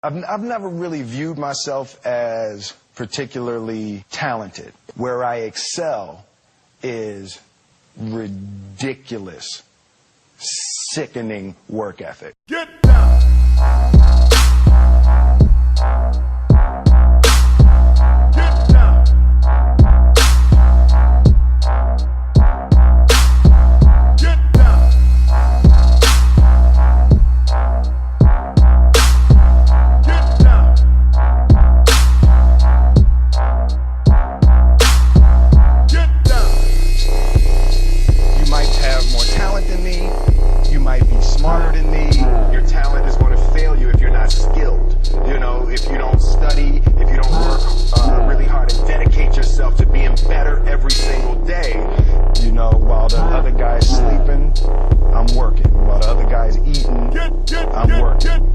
I've never really viewed myself as particularly talented. Where I excel is ridiculous, sickening work ethic. Get down! Smarter than me, your talent is going to fail you if you're not skilled. You know, if you don't study, if you don't work really hard and dedicate yourself to being better every single day. You know, while the other guy's sleeping, I'm working. While the other guy's eating, I'm working.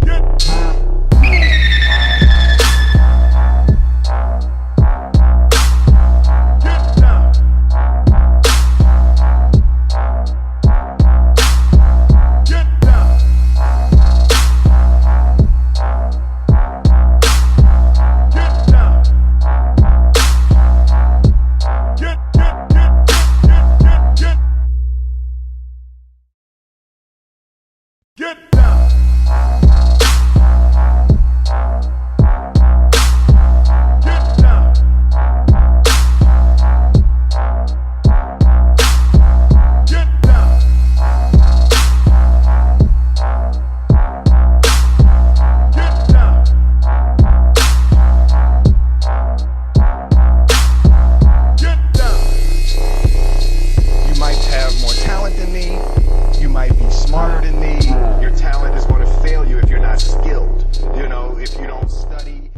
Get down! Get down! Get down! Get down! Get down! You might have more talent than me. You might be smarter than me. Your talent is going to fail you if you're not skilled. You know, if you don't study.